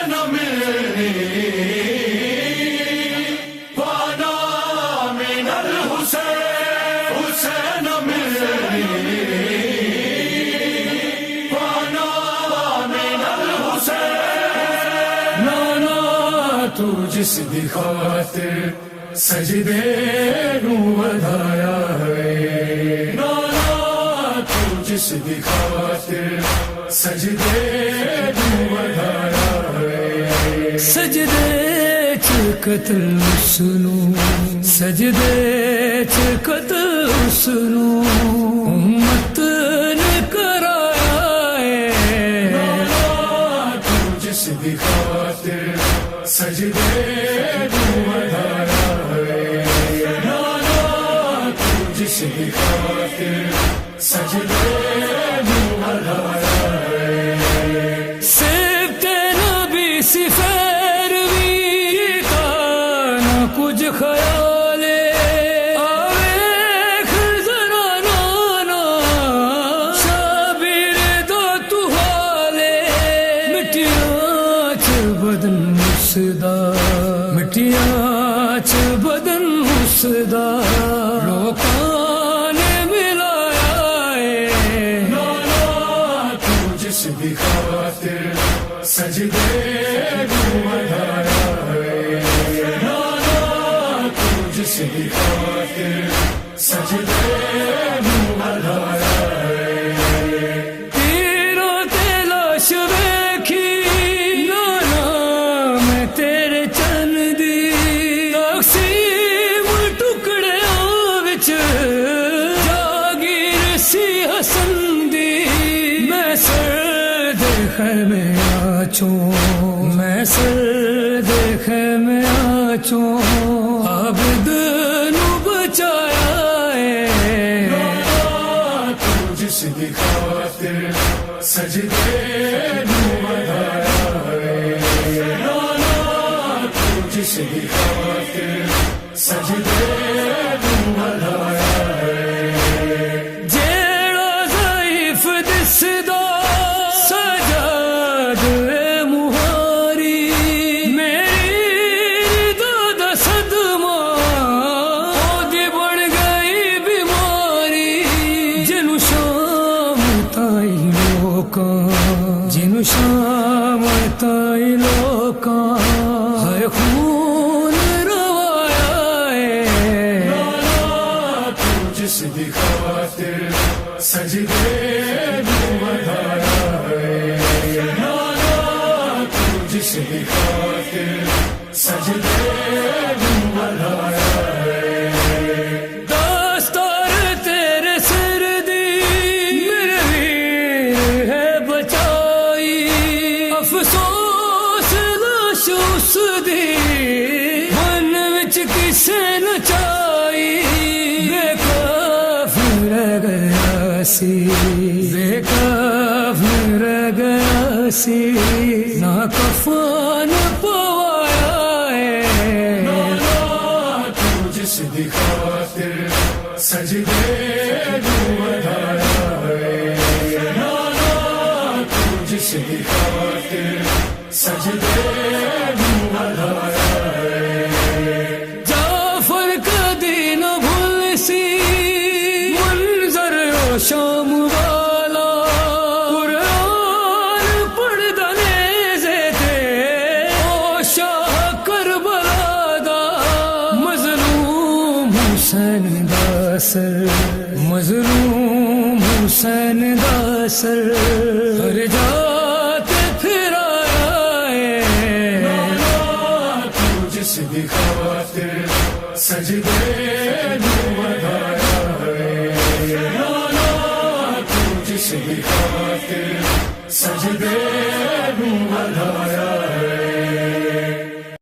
حسین منی وانا من الحسین حسین منی وانا من الحسین نانا تو جس دی خاطر سجدے نو ودایا ہے نانا تو جس دی خاطر سجدے نو ودایا ہے سجدے چ قتل سنو سجدے چ قتل سنو امت نے کرایا ہے نانا تو جس دی خاطر سجدے نو ودایا ہے نانا تو جس دی خاطر سجدے نو ودایا ہے سیبت نبی سفیر بھی کا نہ کچھ خیال آویخ ذرا نانا شابیر دو تو حالے مٹیاں چ بدن مسدا مٹیاں چ بدن مسدا لوکاں نے ملایا ہے نانا تو جس دی خاطر سجدے نو ودایا ہے نانا تو جس دی خاطر سجدے نو ودایا ہے تیروں تے لاش ویکھی نانا میں تیرے چن دی تقسیم ٹکڑیاں وچ جاگیر سی حسن دی میں سر دیکھے میں آچوں میں سر دیکھے میں آچوں عابد نو بچایا ہے نانا تو جس دی خاطر سجدے نو ودایا ہے نانا تو جس دی خاطر سجدے نو ودایا ہے جیڑا ضعیف دسدا سجاد اے مہاری میری داد صدمہ دی بن گئی بیماری جنو شام تائی لوکاں جنو شام تائی لوکاں ہے خون روایا ہے نانا تو جس دی خاطر سجدے نو ودایا ہے نانا تو جس دی خاطر سجدے نو ودایا ہے دستار تیرے سر دی میرے ویر ہے بچائی افسوس لاش اس دی من وچ کسے نچائی بے کاف رہ گیا سی بے کاف رہ گیا سی نہ کفن پوایا ہے نانا تو جس دی خاطر سجدے نو ودایا ہے نانا تو جس دی خاطر سجدے نو ودایا ہے جعفر کا دین بھول سی منظر و شام والا قرآن پڑھ دنے زیتے او شاہ کربلا دا مظلوم حسین دا سر مظلوم حسین دا سر ہر جات پھر آیا ہے نانا تو جس دی خاطر سجدے نو ودایا ہے نانا تو جس دی خاطر سجدے نو ودایا